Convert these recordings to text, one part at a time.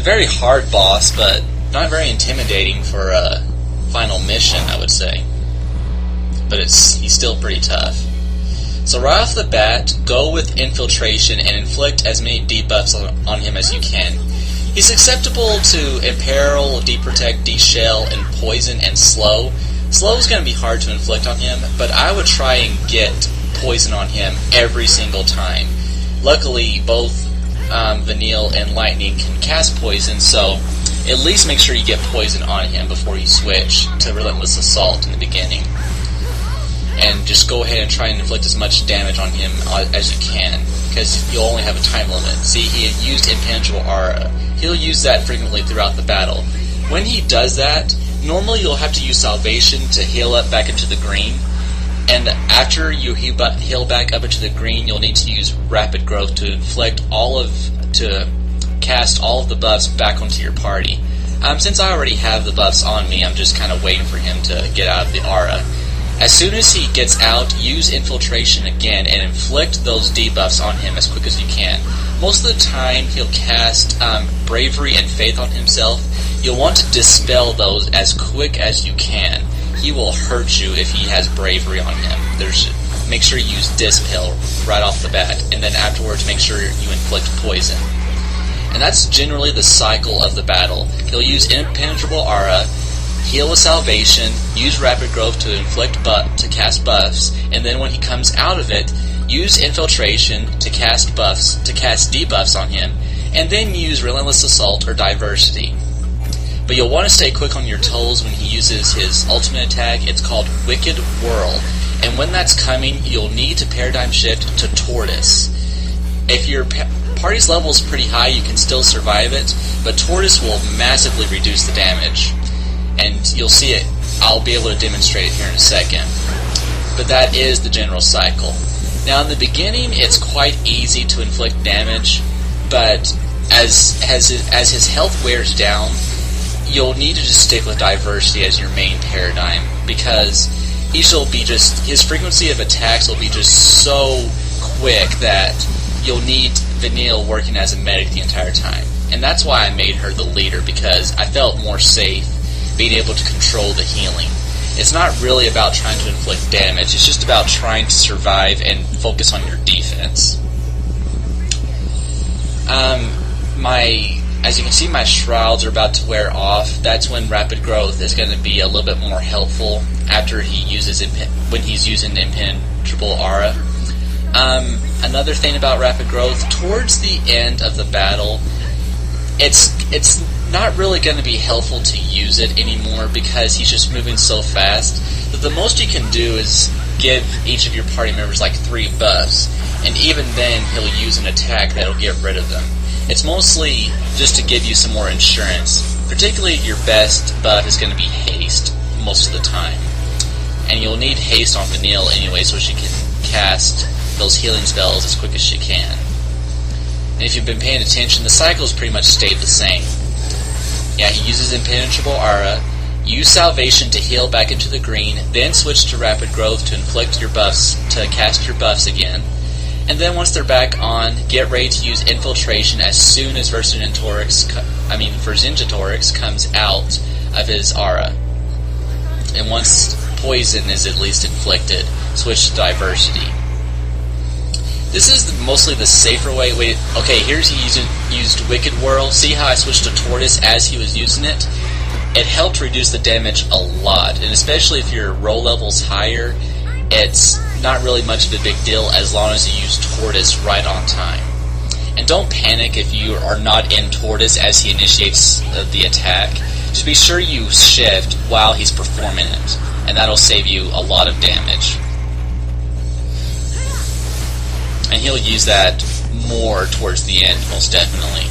a very hard boss, but not very intimidating for a final mission, I would say. But he's still pretty tough. So right off the bat, go with Infiltration and inflict as many debuffs on him as you can. He's acceptable to Imperil, Deprotect, Deshell, and Poison, and Slow. Slow is going to be hard to inflict on him, but I would try and get Poison on him every single time. Luckily, both Vanille and Lightning can cast Poison, so at least make sure you get Poison on him before you switch to Relentless Assault in the beginning. And just go ahead and try and inflict as much damage on him as you can, because you'll only have a time limit. See, he used Impenetrable Aura. He'll use that frequently throughout the battle. When he does that, normally you'll have to use Salvation to heal up back into the green, and after you heal back up into the green, you'll need to use Rapid Growth to cast all of the buffs back onto your party. Since I already have the buffs on me, I'm just kind of waiting for him to get out of the aura. As soon as he gets out, use Infiltration again and inflict those debuffs on him as quick as you can. Most of the time, he'll cast Bravery and Faith on himself. You'll want to dispel those as quick as you can. He will hurt you if he has Bravery on him. Make sure you use Dispel right off the bat, and then afterwards make sure you inflict Poison. And that's generally the cycle of the battle. He'll use Impenetrable Aura, heal with Salvation, use Rapid Growth to cast buffs, and then when he comes out of it, use Infiltration to cast debuffs on him, and then use Relentless Assault or Diversity. But you'll want to stay quick on your toes when he uses his ultimate attack. It's called Wicked Whirl, and when that's coming, you'll need to Paradigm Shift to Tortoise. If your party's level is pretty high, you can still survive it, but Tortoise will massively reduce the damage. And you'll see it. I'll be able to demonstrate it here in a second. But that is the general cycle. Now, in the beginning, it's quite easy to inflict damage, but as his health wears down, you'll need to just stick with Diversity as your main paradigm, because his frequency of attacks will be just so quick that you'll need Vanille working as a medic the entire time. And that's why I made her the leader, because I felt more safe being able to control the healing. It's not really about trying to inflict damage, it's just about trying to survive and focus on your defense. As you can see, my shrouds are about to wear off. That's when Rapid Growth is going to be a little bit more helpful after when he's using the Impenetrable Aura. Another thing about Rapid Growth, towards the end of the battle, it's not really going to be helpful to use it anymore because he's just moving so fast that the most you can do is give each of your party members like 3 buffs, and even then he'll use an attack that'll get rid of them. It's mostly just to give you some more insurance. Particularly your best buff is going to be Haste most of the time, and you'll need Haste on Vanille anyway so she can cast those healing spells as quick as she can. And if you've been paying attention, the cycle's pretty much stayed the same. Yeah, he uses Impenetrable Aura, use Salvation to heal back into the green, then switch to Rapid Growth to inflict your buffs, to cast your buffs again, and then once they're back on, get ready to use Infiltration as soon as Vercingetorix comes out of his aura. And once Poison is at least inflicted, switch to Diversity. This is mostly the safer way. Okay, here's he used Wicked Whirl. See how I switched to Tortoise as he was using it? It helped reduce the damage a lot, and especially if your roll level's higher, it's not really much of a big deal as long as you use Tortoise right on time. And don't panic if you are not in Tortoise as he initiates the attack. Just be sure you shift while he's performing it, and that'll save you a lot of damage. And he'll use that more towards the end, most definitely.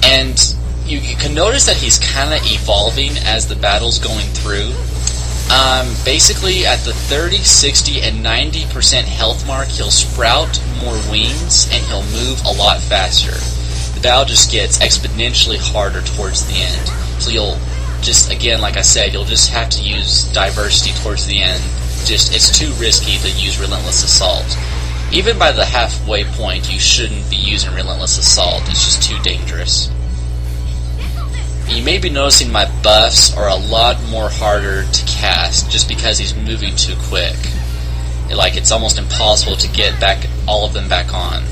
And you can notice that he's kind of evolving as the battle's going through. Basically, at the 30, 60, and 90% health mark, he'll sprout more wings, and he'll move a lot faster. The battle just gets exponentially harder towards the end. So you'll just, again, like I said, you'll just have to use Diversity towards the end. It's too risky to use Relentless Assault. Even by the halfway point, you shouldn't be using Relentless Assault. It's just too dangerous. You may be noticing my buffs are a lot more harder to cast just because he's moving too quick. It's almost impossible to get back all of them back on.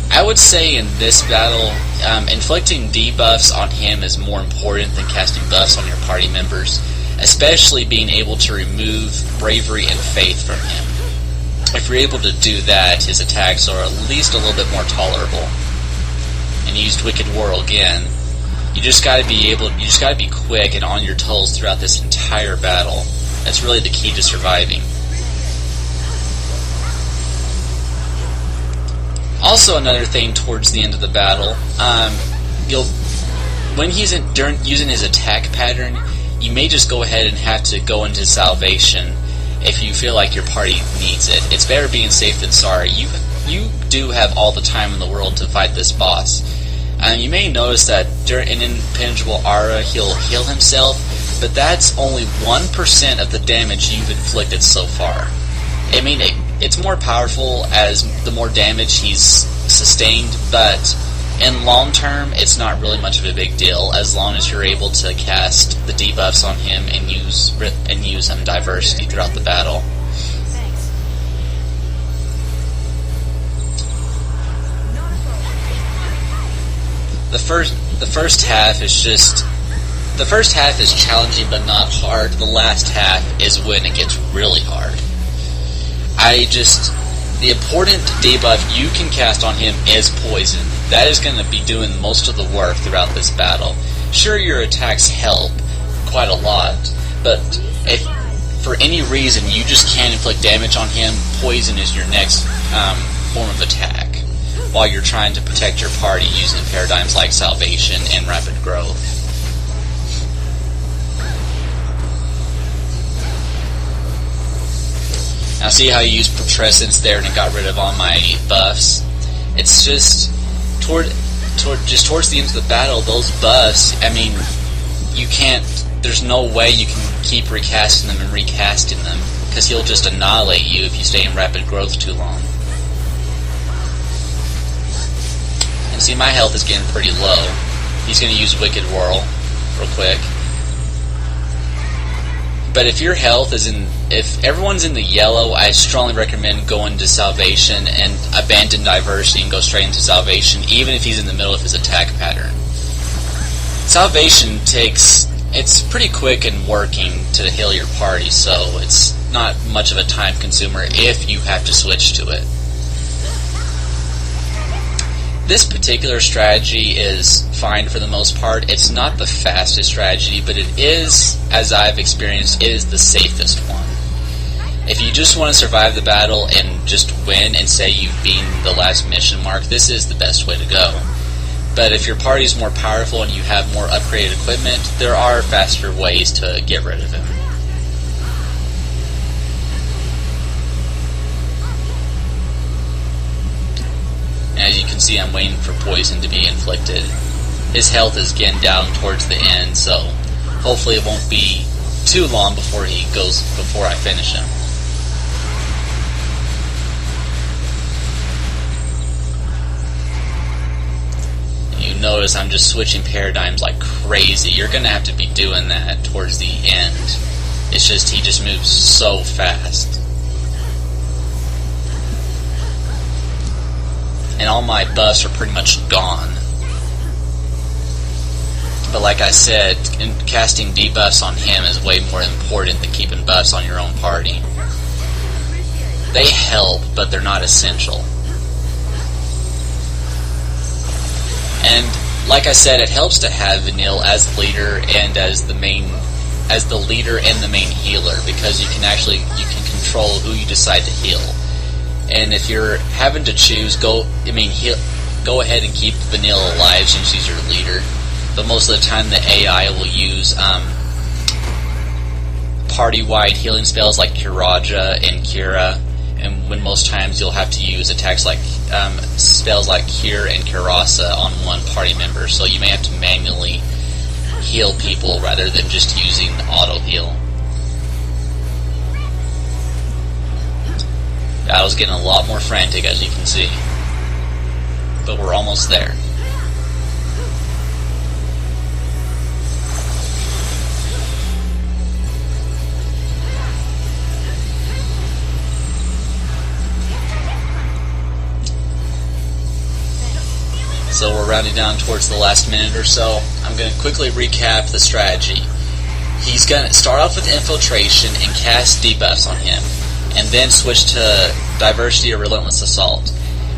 I would say in this battle, inflicting debuffs on him is more important than casting buffs on your party members, especially being able to remove Bravery and Faith from him. If you're able to do that, his attacks are at least a little bit more tolerable. And he used Wicked Whirl again. You just gotta be quick and on your toes throughout this entire battle. That's really the key to surviving. Also, another thing towards the end of the battle, when he's using his attack pattern, you may just go ahead and have to go into Salvation if you feel like your party needs it. It's better being safe than sorry. You do have all the time in the world to fight this boss. You may notice that during an impenetrable aura, he'll heal himself, but that's only 1% of the damage you've inflicted so far. I mean, it's more powerful as the more damage he's sustained, but in long term, it's not really much of a big deal as long as you're able to cast the debuffs on him and use diversity throughout the battle. The first half is challenging but not hard. The last half is when it gets really hard. The important debuff you can cast on him is Poison. That is going to be doing most of the work throughout this battle. Sure, your attacks help quite a lot, but if for any reason you just can't inflict damage on him, Poison is your next form of attack, while you're trying to protect your party using paradigms like Salvation and Rapid Growth. Now see how I used Putrescence there and it got rid of all my buffs? It's just towards the end of the battle, those buffs, I mean, there's no way you can keep recasting them and recasting them, because he'll just annihilate you if you stay in Rapid Growth too long. And see, my health is getting pretty low. He's going to use Wicked Whirl real quick. But if your health if everyone's in the yellow, I strongly recommend going to Salvation and abandon Diversity and go straight into Salvation, even if he's in the middle of his attack pattern. Salvation it's pretty quick and working to heal your party, so it's not much of a time consumer if you have to switch to it. This particular strategy is fine for the most part. It's not the fastest strategy, but it is, as I've experienced, it is the safest one. If you just want to survive the battle and just win and say you've beaten the last mission mark, this is the best way to go. But if your party is more powerful and you have more upgraded equipment, there are faster ways to get rid of him. As you can see, I'm waiting for Poison to be inflicted. His health is getting down towards the end, so hopefully it won't be too long before I finish him. You notice I'm just switching paradigms like crazy. You're going to have to be doing that towards the end. It's just, he just moves so fast. And all my buffs are pretty much gone. But like I said, casting debuffs on him is way more important than keeping buffs on your own party. They help, but they're not essential. And like I said, it helps to have Vanille as leader and as the leader and the main healer, because you can control who you decide to heal. And if you're having to choose, go ahead and keep Vanille alive since she's your leader. But most of the time the AI will use party-wide healing spells like Kiraja and Kira, and when most times you'll have to use attacks like spells like Cure and Kirasa on one party member, so you may have to manually heal people rather than just using auto-heal. Battle's getting a lot more frantic, as you can see. But we're almost there. So we're rounding down towards the last minute or so. I'm going to quickly recap the strategy. He's going to start off with infiltration and cast debuffs on him, and then switch to diversity or relentless assault.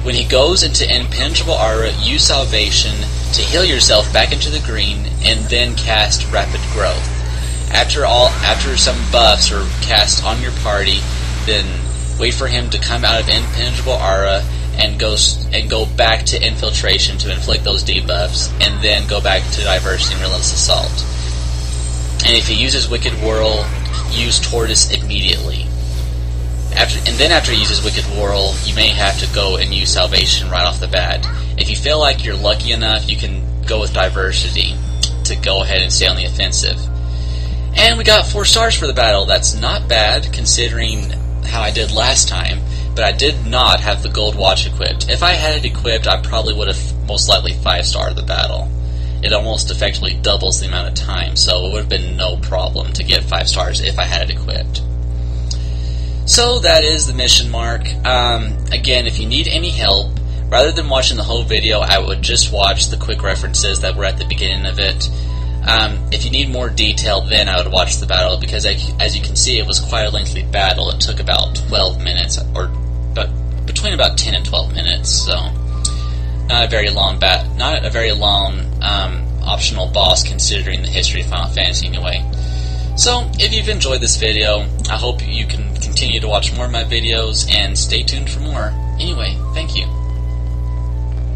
When he goes into impenetrable aura, use salvation to heal yourself back into the green, and then cast rapid growth. After some buffs are cast on your party, then wait for him to come out of impenetrable aura and go back to infiltration to inflict those debuffs, and then go back to diversity and relentless assault. And if he uses Wicked Whirl, use Tortoise immediately. After he uses Wicked Whirl, you may have to go and use Salvation right off the bat. If you feel like you're lucky enough, you can go with Diversity to go ahead and stay on the offensive. And we got 4 stars for the battle. That's not bad, considering how I did last time. But I did not have the gold watch equipped. If I had it equipped, I probably would have most likely 5-starred the battle. It almost effectively doubles the amount of time, so it would have been no problem to get 5 stars if I had it equipped. So that is the mission mark. Again, if you need any help, rather than watching the whole video, I would just watch the quick references that were at the beginning of it. If you need more detail, then I would watch the battle, because as you can see, it was quite a lengthy battle. It took about 12 minutes, or between about 10 and 12 minutes, so not a very long optional boss considering the history of Final Fantasy anyway. So, if you've enjoyed this video, I hope you can continue to watch more of my videos, and stay tuned for more. Anyway,